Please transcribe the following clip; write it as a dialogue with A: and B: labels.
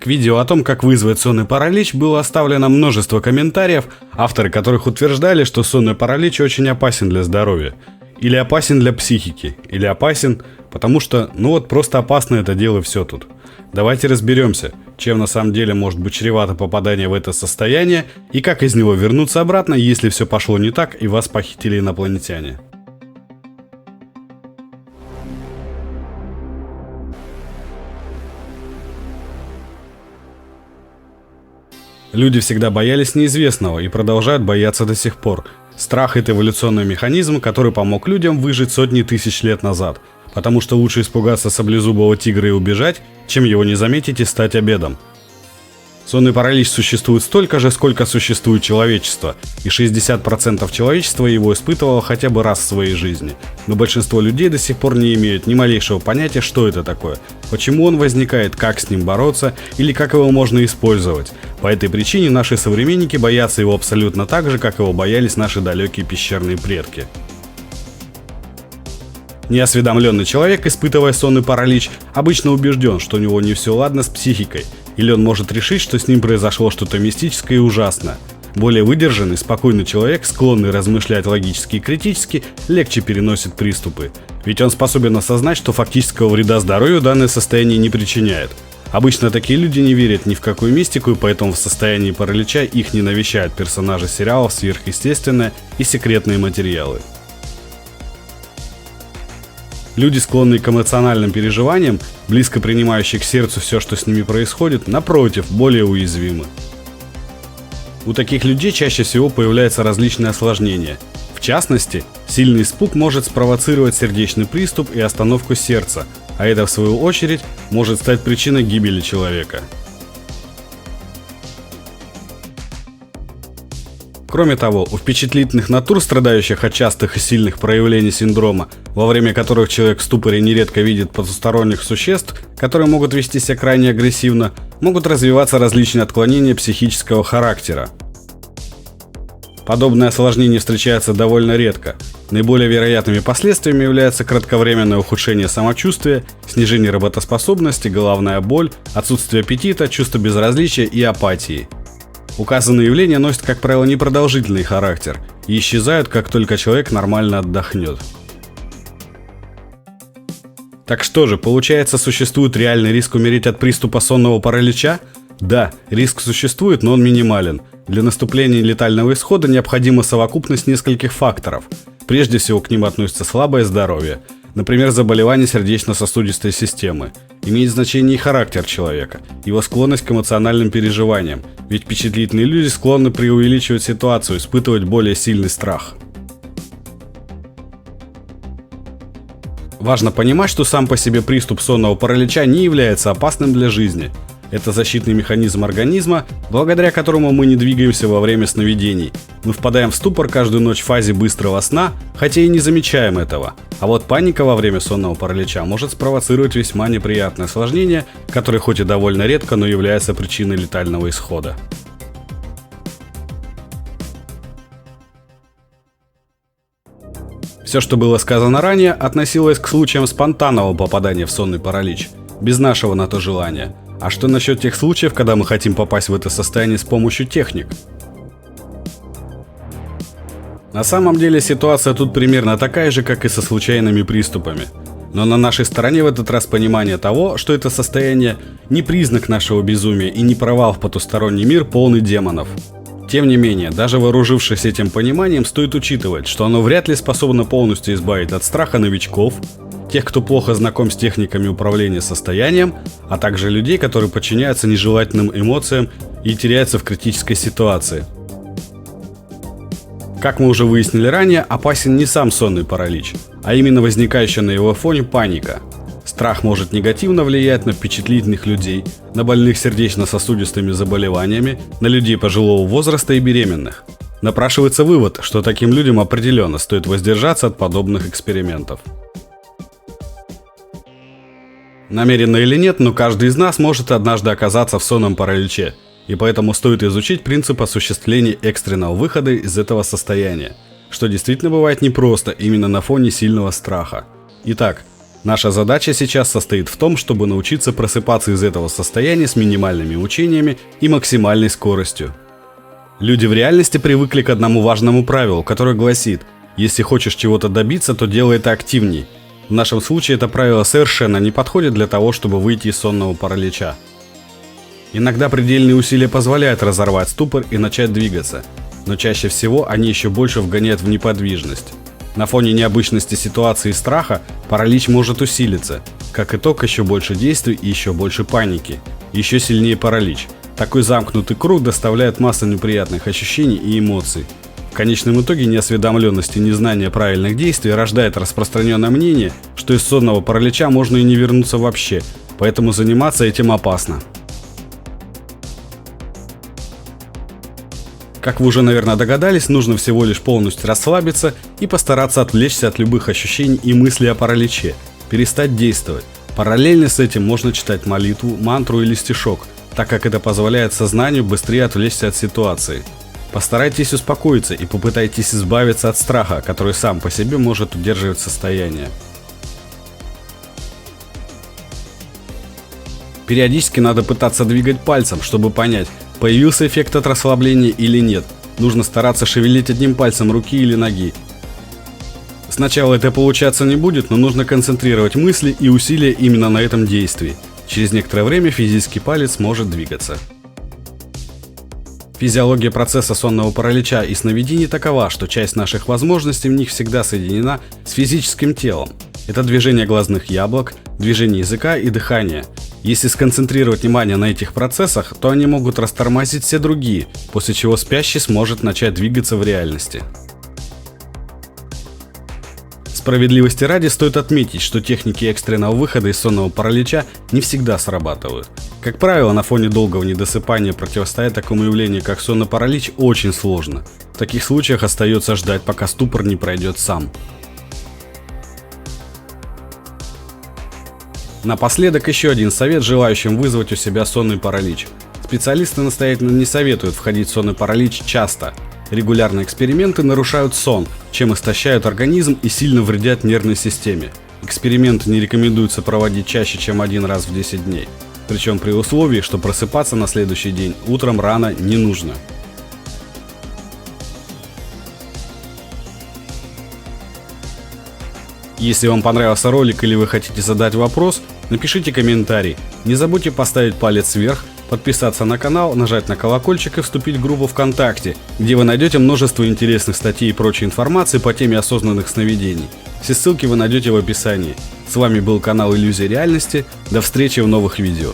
A: видео о том, как вызвать сонный паралич, было оставлено множество комментариев, авторы которых утверждали, что сонный паралич очень опасен для здоровья. Или опасен для психики, или опасен, потому что, просто опасно это дело, все тут. Давайте разберемся, чем на самом деле может быть чревато попадание в это состояние и как из него вернуться обратно, если все пошло не так и вас похитили инопланетяне. Люди всегда боялись неизвестного и продолжают бояться до сих пор. Страх – это эволюционный механизм, который помог людям выжить сотни тысяч лет назад, потому что лучше испугаться саблезубого тигра и убежать, чем его не заметить и стать обедом. Сонный паралич существует столько же, сколько существует человечество, и 60% человечества его испытывало хотя бы раз в своей жизни. Но большинство людей до сих пор не имеют ни малейшего понятия, что это такое, почему он возникает, как с ним бороться или как его можно использовать. По этой причине наши современники боятся его абсолютно так же, как его боялись наши далекие пещерные предки. Неосведомленный человек, испытывая сонный паралич, обычно убежден, что у него не все ладно с психикой, или он может решить, что с ним произошло что-то мистическое и ужасное. Более выдержанный, спокойный человек, склонный размышлять логически и критически, легче переносит приступы. Ведь он способен осознать, что фактического вреда здоровью данное состояние не причиняет. Обычно такие люди не верят ни в какую мистику, и поэтому в состоянии паралича их не навещают персонажи сериалов «Сверхъестественное» и секретные материалы. Люди, склонные к эмоциональным переживаниям, близко принимающие к сердцу все, что с ними происходит, напротив, более уязвимы. У таких людей чаще всего появляются различные осложнения. В частности, сильный испуг может спровоцировать сердечный приступ и остановку сердца, а это, в свою очередь, может стать причиной гибели человека. Кроме того, у впечатлительных натур, страдающих от частых и сильных проявлений синдрома, во время которых человек в ступоре нередко видит потусторонних существ, которые могут вести себя крайне агрессивно, могут развиваться различные отклонения психического характера. Подобные осложнения встречаются довольно редко. Наиболее вероятными последствиями являются кратковременное ухудшение самочувствия, снижение работоспособности, головная боль, отсутствие аппетита, чувство безразличия и апатии. Указанные явления носят, как правило, непродолжительный характер и исчезают, как только человек нормально отдохнет. Так что же, получается, существует реальный риск умереть от приступа сонного паралича? Да, риск существует, но он минимален. Для наступления летального исхода необходима совокупность нескольких факторов. Прежде всего к ним относится слабое здоровье, например, заболевания сердечно-сосудистой системы. Имеет значение и характер человека, его склонность к эмоциональным переживаниям, ведь впечатлительные люди склонны преувеличивать ситуацию, испытывать более сильный страх. Важно понимать, что сам по себе приступ сонного паралича не является опасным для жизни. Это защитный механизм организма, благодаря которому мы не двигаемся во время сновидений. Мы впадаем в ступор каждую ночь в фазе быстрого сна, хотя и не замечаем этого. А вот паника во время сонного паралича может спровоцировать весьма неприятное осложнение, которое хоть и довольно редко, но является причиной летального исхода. Все, что было сказано ранее, относилось к случаям спонтанного попадания в сонный паралич, без нашего на то желания. А что насчет тех случаев, когда мы хотим попасть в это состояние с помощью техник? На самом деле ситуация тут примерно такая же, как и со случайными приступами. Но на нашей стороне в этот раз понимание того, что это состояние не признак нашего безумия и не провал в потусторонний мир, полный демонов. Тем не менее, даже вооружившись этим пониманием, стоит учитывать, что оно вряд ли способно полностью избавить от страха новичков, тех, кто плохо знаком с техниками управления состоянием, а также людей, которые подчиняются нежелательным эмоциям и теряются в критической ситуации. Как мы уже выяснили ранее, опасен не сам сонный паралич, а именно возникающая на его фоне паника. Страх может негативно влиять на впечатлительных людей, на больных сердечно-сосудистыми заболеваниями, на людей пожилого возраста и беременных. Напрашивается вывод, что таким людям определенно стоит воздержаться от подобных экспериментов. Намеренно или нет, но каждый из нас может однажды оказаться в сонном параличе, и поэтому стоит изучить принцип осуществления экстренного выхода из этого состояния, что действительно бывает непросто именно на фоне сильного страха. Итак, Наша задача сейчас состоит в том, чтобы научиться просыпаться из этого состояния с минимальными мучениями и максимальной скоростью. Люди в реальности привыкли к одному важному правилу, которое гласит: если хочешь чего-то добиться, то делай это активней. В нашем случае это правило совершенно не подходит для того, чтобы выйти из сонного паралича. Иногда предельные усилия позволяют разорвать ступор и начать двигаться, но чаще всего они еще больше вгоняют в неподвижность. На фоне необычности ситуации и страха паралич может усилиться. Как итог, еще больше действий и еще больше паники. Еще сильнее паралич. Такой замкнутый круг доставляет массу неприятных ощущений и эмоций. В конечном итоге неосведомленность и незнание правильных действий рождает распространенное мнение, что из сонного паралича можно и не вернуться вообще, поэтому заниматься этим опасно. Как вы уже, наверное, догадались, нужно всего лишь полностью расслабиться и постараться отвлечься от любых ощущений и мыслей о параличе, перестать действовать. Параллельно с этим можно читать молитву, мантру или стишок, так как это позволяет сознанию быстрее отвлечься от ситуации. Постарайтесь успокоиться и попытайтесь избавиться от страха, который сам по себе может удерживать состояние. Периодически надо пытаться двигать пальцем, чтобы понять, появился эффект от расслабления или нет. Нужно стараться шевелить одним пальцем руки или ноги. Сначала это получаться не будет, но нужно концентрировать мысли и усилия именно на этом действии. Через некоторое время физический палец может двигаться. Физиология процесса сонного паралича и сновидений такова, что часть наших возможностей в них всегда соединена с физическим телом. Это движение глазных яблок, движение языка и дыхание. Если сконцентрировать внимание на этих процессах, то они могут растормозить все другие, после чего спящий сможет начать двигаться в реальности. Справедливости ради стоит отметить, что техники экстренного выхода из сонного паралича не всегда срабатывают. Как правило, на фоне долгого недосыпания противостоять такому явлению, как сонный паралич, очень сложно. В таких случаях остается ждать, пока ступор не пройдет сам. Напоследок еще один совет желающим вызвать у себя сонный паралич. Специалисты настоятельно не советуют входить в сонный паралич часто. Регулярные эксперименты нарушают сон, чем истощают организм и сильно вредят нервной системе. Эксперименты не рекомендуется проводить чаще, чем один раз в 10 дней. Причем при условии, что просыпаться на следующий день утром рано не нужно. Если вам понравился ролик или вы хотите задать вопрос, напишите комментарий. Не забудьте поставить палец вверх, подписаться на канал, нажать на колокольчик и вступить в группу ВКонтакте, где вы найдете множество интересных статей и прочей информации по теме осознанных сновидений. Все ссылки вы найдете в описании. С вами был канал Иллюзия Реальности. До встречи в новых видео.